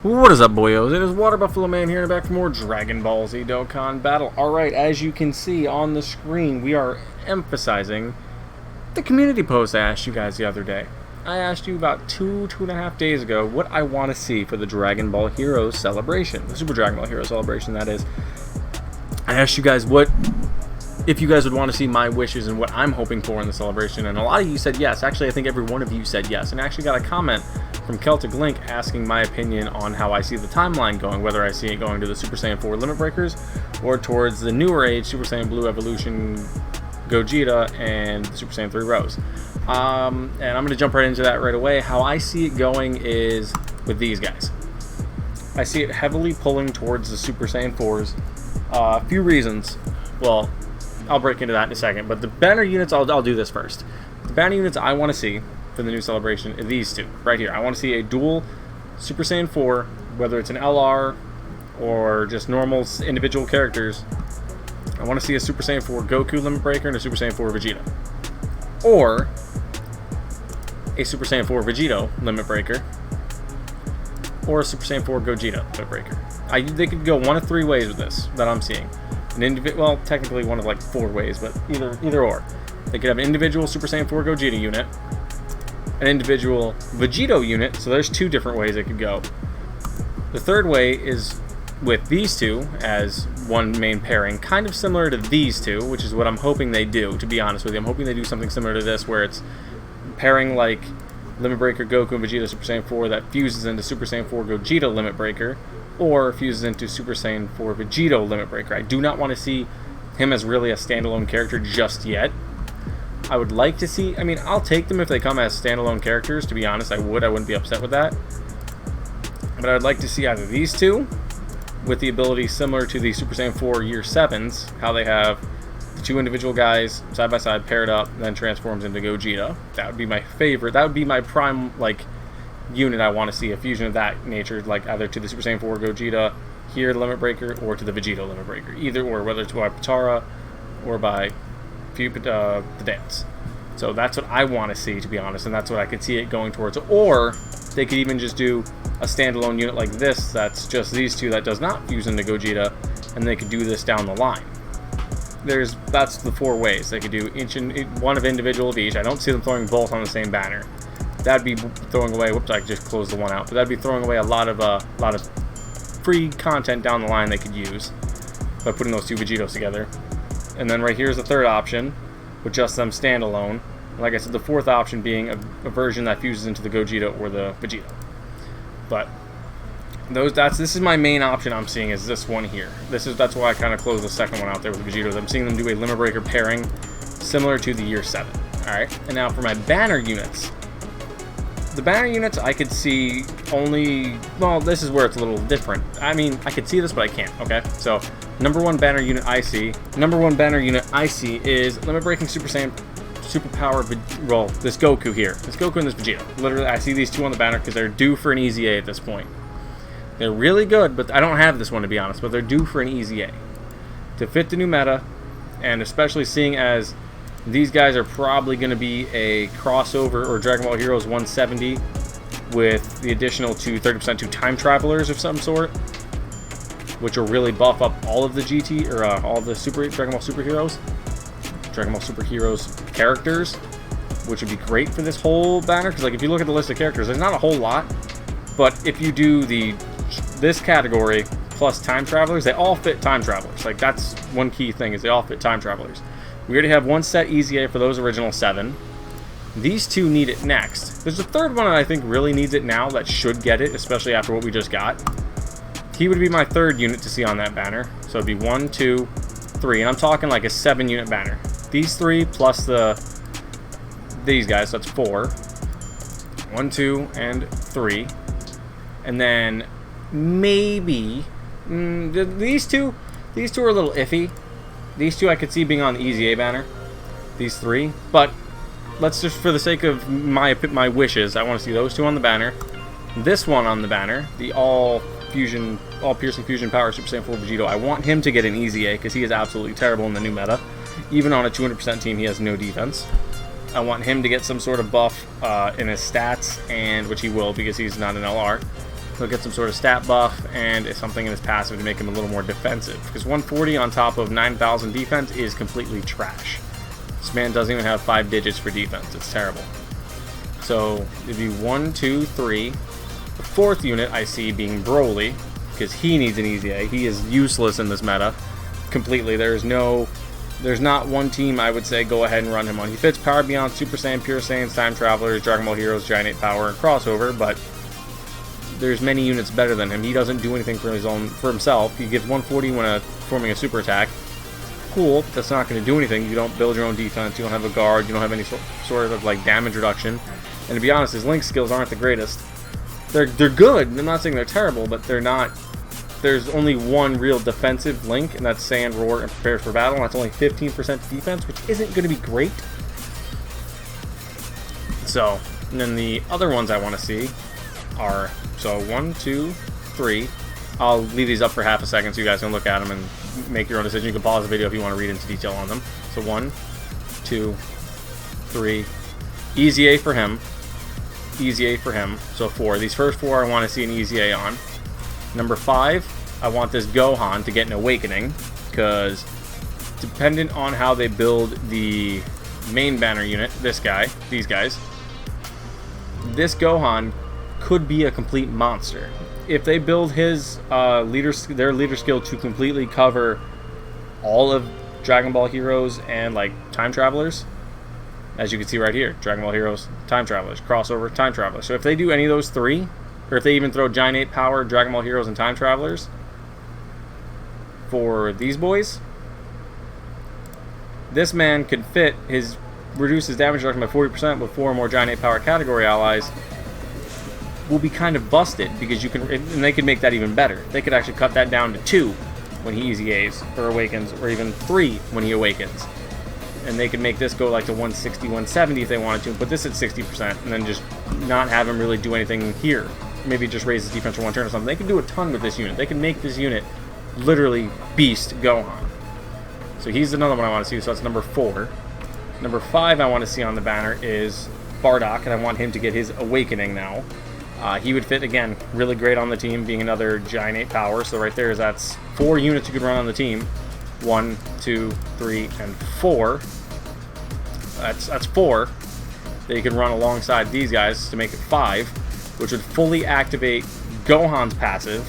What is up, boyos? It is Water Buffalo Man here and back for more Dragon Ball Z Dokkan battle. Alright, as you can see on the screen, we are emphasizing the community post I asked you guys the other day. I asked you about two and a half days ago what I want to see for the Dragon Ball Heroes celebration. The Super Dragon Ball Heroes celebration, that is. I asked you guys if you guys would want to see my wishes and what I'm hoping for in the celebration, and a lot of you said yes. Actually, I think every one of you said yes, and I actually got a comment from Celtic Link asking my opinion on how I see the timeline going, whether I see it going to the Super Saiyan 4 Limit Breakers or towards the newer age Super Saiyan Blue Evolution Gogeta and the Super Saiyan 3 Rose. And I'm going to jump right into that right away. How I see it going is with these guys. I see it heavily pulling towards the Super Saiyan 4s. A few reasons. Well, I'll break into that in a second, but the banner units, I'll do this first. The banner units I want to see for the new celebration are these two, right here. I want to see a dual Super Saiyan 4, whether it's an LR or just normal individual characters. I want to see a Super Saiyan 4 Goku Limit Breaker and a Super Saiyan 4 Vegeta. Or a Super Saiyan 4 Vegito Limit Breaker. Or a Super Saiyan 4 Gogeta Limit Breaker. They could go one of three ways with this that I'm seeing. Well, technically one of like four ways, but either or. They could have an individual Super Saiyan 4 Gogeta unit, an individual Vegito unit, so there's two different ways it could go. The third way is with these two as one main pairing, kind of similar to these two, which is what I'm hoping they do, to be honest with you. I'm hoping they do something similar to this, where it's pairing like Limit Breaker Goku and Vegeta Super Saiyan 4 that fuses into Super Saiyan 4 Gogeta Limit Breaker, or fuses into Super Saiyan 4 Vegito Limit Breaker. I do not want to see him as really a standalone character just yet. I would like to see, I mean, I'll take them if they come as standalone characters, to be honest. I wouldn't be upset with that. But I would like to see either these two, with the ability similar to the Super Saiyan 4 Year 7s, how they have the two individual guys side by side paired up, and then transforms into Gogeta. That would be my favorite. That would be my prime, like, unit I want to see, a fusion of that nature, like either to the Super Saiyan 4 Gogeta here Limit Breaker or to the Vegito Limit Breaker. Either or, whether it's by Potara or by the dance. So that's what I want to see, to be honest, and that's what I could see it going towards. Or they could even just do a standalone unit like this that's just these two that does not fuse into Gogeta, and they could do this down the line. That's the four ways. They could do one of individual of each. I don't see them throwing both on the same banner. That'd be throwing away. Whoops! I just closed the one out. But that'd be throwing away a lot of free content down the line they could use by putting those two Vegetos together. And then right here is the third option, with just them standalone. Like I said, the fourth option being a version that fuses into the Gogeta or the Vegeta. But this is my main option I'm seeing, is this one here. That's why I kind of closed the second one out there with the Vegetos. I'm seeing them do a Limit Breaker pairing similar to the Year 7. Alright, and now for my banner units. The banner units I could see only, well, this is where it's a little different. I mean, I could see this, but I can't, okay? So, number one banner unit I see is Limit Breaking Super Saiyan, Superpower, well, this Goku here. This Goku and this Vegeta. Literally, I see these two on the banner because they're due for an easy A at this point. They're really good, but I don't have this one, to be honest, but they're due for an easy A. To fit the new meta, and especially seeing as these guys are probably going to be a crossover or Dragon Ball Heroes 170 with the additional 30% to Time Travelers of some sort, which will really buff up all of the GT or all the Dragon Ball Superheroes characters, which would be great for this whole banner. Because like if you look at the list of characters, there's not a whole lot, but if you do this category plus Time Travelers, they all fit Time Travelers. Like that's one key thing, is they all fit Time Travelers. We already have one set Easy A for those original 7. These two need it next. There's a third one that I think really needs it now that should get it, especially after what we just got. He would be my third unit to see on that banner. So it'd be 1, 2, 3. And I'm talking like a 7-unit banner. These three plus these guys, so that's 4. 1, 2, and 3. And then maybe these two are a little iffy. These two I could see being on the Easy A banner. These three. But let's just, for the sake of my wishes, I want to see those two on the banner. This one on the banner, the all-piercing fusion power Super Saiyan 4 Vegito. I want him to get an Easy A because he is absolutely terrible in the new meta. Even on a 200% team, he has no defense. I want him to get some sort of buff in his stats, and which he will because he's not an LR. he'll get some sort of stat buff and something in his passive to make him a little more defensive. Because 140 on top of 9,000 defense is completely trash. This man doesn't even have 5 digits for defense. It's terrible. So it'd be 1, 2, 3. The fourth unit I see being Broly, because he needs an easy A. He is useless in this meta completely. There's not one team I would say go ahead and run him on. He fits Power Beyond, Super Saiyan, Pure Saiyans, Time Travelers, Dragon Ball Heroes, Giant 8 Power, and Crossover, but there's many units better than him. He doesn't do anything for himself. He gives 140 when performing a super attack. Cool, but that's not going to do anything. You don't build your own defense, you don't have a guard, you don't have any sort of like damage reduction. And to be honest, his link skills aren't the greatest. They're good. I'm not saying they're terrible, but they're not. There's only one real defensive link, and that's Sand, Roar, and Prepares for Battle, and that's only 15% defense, which isn't going to be great. So, and then the other ones I want to see are, so 1, 2, 3. I'll leave these up for half a second so you guys can look at them and make your own decision. You can pause the video if you want to read into detail on them. So 1, 2, 3. Easy A for him. Easy A for him. So 4. These first 4 I want to see an easy A on. Number 5, I want this Gohan to get an awakening, because dependent on how they build the main banner unit, these guys, this Gohan could be a complete monster. If they build his their leader skill to completely cover all of Dragon Ball Heroes and like Time Travelers, as you can see right here, Dragon Ball Heroes, Time Travelers, Crossover, Time Travelers. So if they do any of those 3, or if they even throw Giant 8 Power, Dragon Ball Heroes, and Time Travelers for these boys, this man could fit reduce his damage reduction by 40% with 4 more Giant 8 Power category allies. Will be kind of busted, because you can, and they could make that even better. They could actually cut that down to 2 when he easy A's or awakens, or even 3 when he awakens. And they could make this go like to 160, 170 if they wanted to, and put this at 60%, and then just not have him really do anything here. Maybe just raise his defense for 1 turn or something. They can do a ton with this unit. They can make this unit literally beast Gohan. So he's another one I want to see. So that's number 4. Number 5 I want to see on the banner is Bardock, and I want him to get his awakening now. He would fit, again, really great on the team, being another Giant 8 Power. So right there, that's 4 units you could run on the team. 1, 2, 3, and 4. That's 4 that you can run alongside these guys to make it 5, which would fully activate Gohan's passive.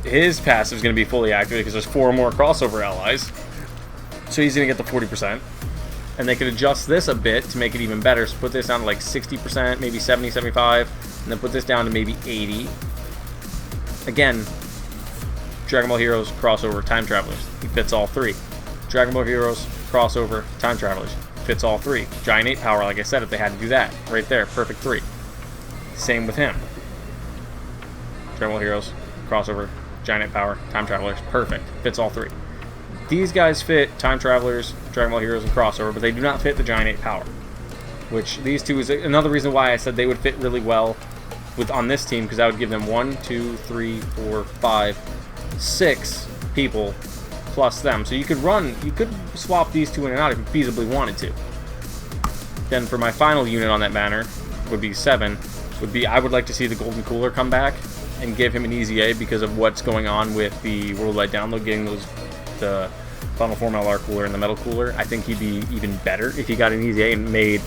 His passive is going to be fully activated because there's 4 more crossover allies. So he's going to get the 40%. And they could adjust this a bit to make it even better. So put this down to like 60%, maybe 70, 75, and then put this down to maybe 80. Again, Dragon Ball Heroes, Crossover, Time Travelers. He fits all 3. Dragon Ball Heroes, Crossover, Time Travelers. Fits all 3. Giant 8 Power, like I said, if they had to do that. Right there, perfect 3. Same with him. Dragon Ball Heroes, Crossover, Giant 8 Power, Time Travelers. Perfect. Fits all 3. These guys fit Time Travelers, Dragon Ball Heroes, and Crossover, but they do not fit the Giant 8 Power. Which these 2 is another reason why I said they would fit really well on this team, because I would give them 1, 2, 3, 4, 5, 6 people plus them. So you could swap these 2 in and out if you feasibly wanted to. Then for my final unit on that banner, would be 7, I would like to see the Golden Cooler come back and give him an easy A because of what's going on with the Worldwide Download, getting the Final Form LR Cooler and the Metal Cooler. I think he'd be even better if he got an easy A and made,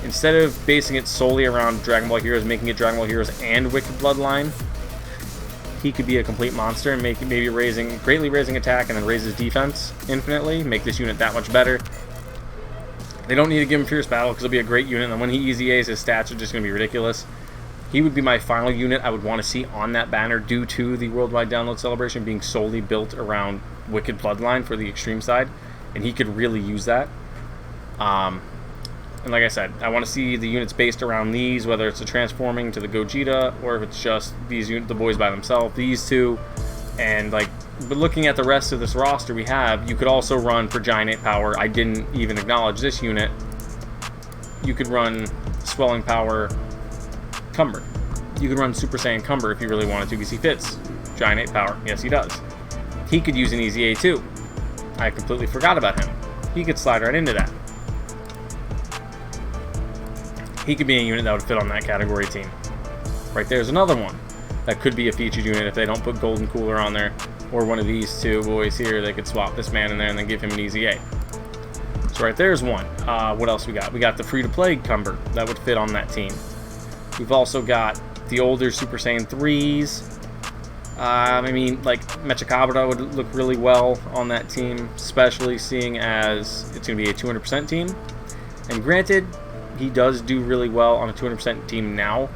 instead of basing it solely around Dragon Ball Heroes, making it Dragon Ball Heroes and Wicked Bloodline, he could be a complete monster and maybe greatly raising attack and then raise his defense infinitely, make this unit that much better. They don't need to give him Fierce Battle because it'll be a great unit, and when he easy A's, his stats are just going to be ridiculous. He would be my final unit I would want to see on that banner, due to the Worldwide Download Celebration being solely built around Wicked Bloodline for the extreme side, and he could really use that. And like I said, I want to see the units based around these, whether it's a transforming to the Gogeta or if it's just the boys by themselves, these 2. And but looking at the rest of this roster we have, you could also run for Giant 8 Power. I didn't even acknowledge this unit. You could run Swelling Power Cumber. You could run Super Saiyan Cumber if you really wanted to, because he fits Giant 8 Power. Yes, he does. He could use an easy A too. I completely forgot about him. He could slide right into that. He could be a unit that would fit on that category team. Right there's another one that could be a featured unit if they don't put Golden Cooler on there, or one of these two boys here. They could swap this man in there and then give him an easy A. So right there's one. What else we got? We got the free-to-play Cumber that would fit on that team. We've also got the older Super Saiyan 3s. I mean, like, Mechakabra would look really well on that team, especially seeing as it's going to be a 200% team. And granted, he does do really well on a 200% team now,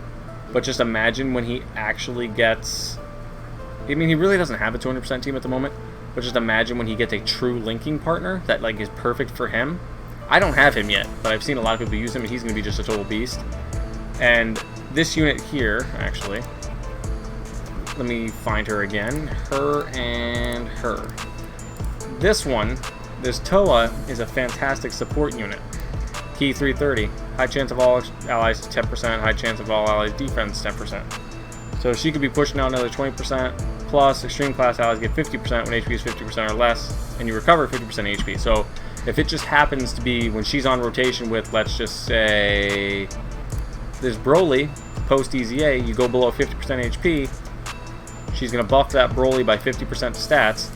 but just imagine when he actually gets... I mean, he really doesn't have a 200% team at the moment, but just imagine when he gets a true linking partner that, like, is perfect for him. I don't have him yet, but I've seen a lot of people use him, and he's going to be just a total beast. And this unit here, actually... Let me find her again. Her and her. This one, this Toa, is a fantastic support unit. Key 330. High chance of all allies 10%. High chance of all allies defense 10%. So she could be pushing out another 20%. Plus, extreme class allies get 50% when HP is 50% or less. And you recover 50% HP. So if it just happens to be when she's on rotation with, let's just say, this Broly, post EZA, you go below 50% HP. She's going to buff that Broly by 50% stats.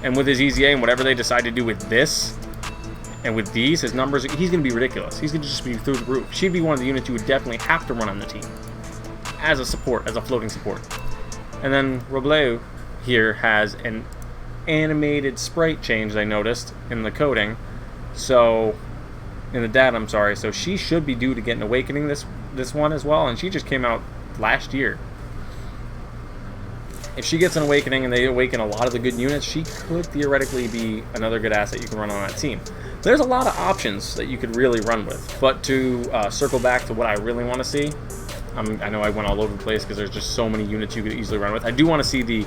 And with his EZA and whatever they decide to do with this, and with these, his numbers, he's going to be ridiculous. He's going to just be through the roof. She'd be one of the units you would definitely have to run on the team. As a support, as a floating support. And then Robleau here has an animated sprite change, I noticed, in the coding. So, in the data, I'm sorry. So she should be due to get an awakening this one as well. And she just came out last year. If she gets an awakening and they awaken a lot of the good units, she could theoretically be another good asset you can run on that team. There's a lot of options that you could really run with. But to circle back to what I really want to see, I know I went all over the place because there's just so many units you could easily run with. I do want to see the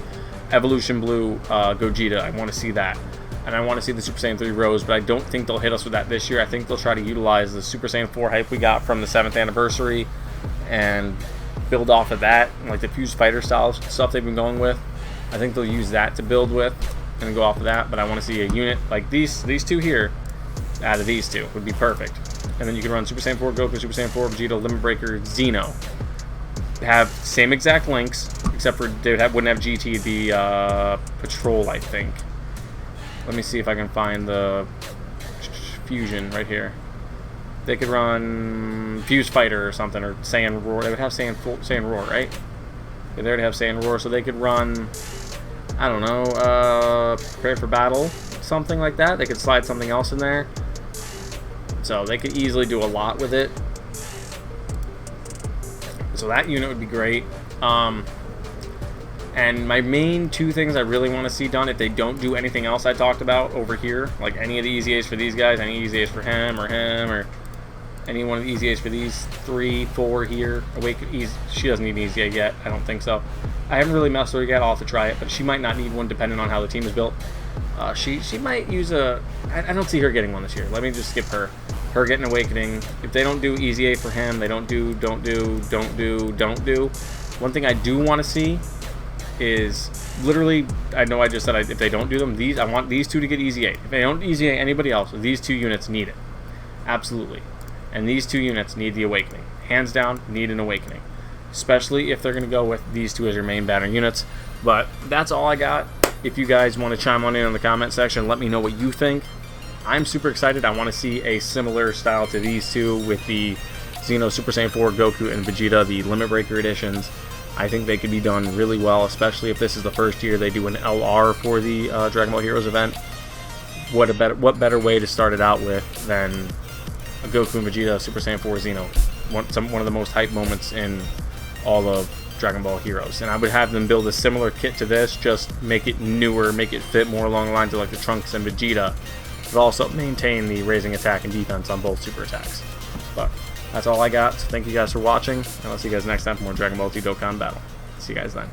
Evolution Blue Gogeta. I want to see that. And I want to see the Super Saiyan 3 Rose, but I don't think they'll hit us with that this year. I think they'll try to utilize the Super Saiyan 4 hype we got from the 7th anniversary and build off of that, like the fused fighter style stuff they've been going with. I think they'll use that to build with and go off of that, but I want to see a unit like these two here out of these two would be perfect. And then you can run Super Saiyan 4 Goku, Super Saiyan 4 Vegeta, Limit Breaker, Xeno. Have same exact links, except for they wouldn't have GT, it'd be Patrol, I think. Let me see if I can find the fusion right here. They could run Fused Fighter or something, or Saiyan Roar. They would have Saiyan Roar, right? They already have Saiyan Roar, so they could run, I don't know, Prepare for Battle, something like that. They could slide something else in there. So they could easily do a lot with it. So that unit would be great. And my main two things I really want to see done, if they don't do anything else I talked about over here, like any of the EZAs for these guys, any EZAs for him, or any one of the EZAs for these 3, 4 here. She doesn't need an EZA yet, I don't think so. I haven't really messed with her yet, I'll have to try it, but she might not need one depending on how the team is built. She might use a... I don't see her getting one this year. Let me just skip her. Her getting Awakening. If they don't do EZA for him, they don't do. One thing I do want to see is literally, I know I just said if they don't do them, I want these two to get EZA. If they don't EZA anybody else, these two units need it. Absolutely. And these two units need the Awakening. Hands down, need an Awakening. Especially if they're going to go with these two as your main banner units. But that's all I got. If you guys want to chime on in the comment section, let me know what you think. I'm super excited. I want to see a similar style to these two with the Xeno, Super Saiyan 4, Goku, and Vegeta, the Limit Breaker editions. I think they could be done really well, especially if this is the first year they do an LR for the Dragon Ball Heroes event. What better way to start it out with than a Goku and Vegeta, Super Saiyan 4, Xeno. One of the most hype moments in all of Dragon Ball Heroes. And I would have them build a similar kit to this, just make it newer, make it fit more along the lines of like the Trunks and Vegeta, but also maintain the raising attack and defense on both super attacks. But that's all I got. So thank you guys for watching, and I'll see you guys next time for more Dragon Ball Z Dokkan Battle. See you guys then.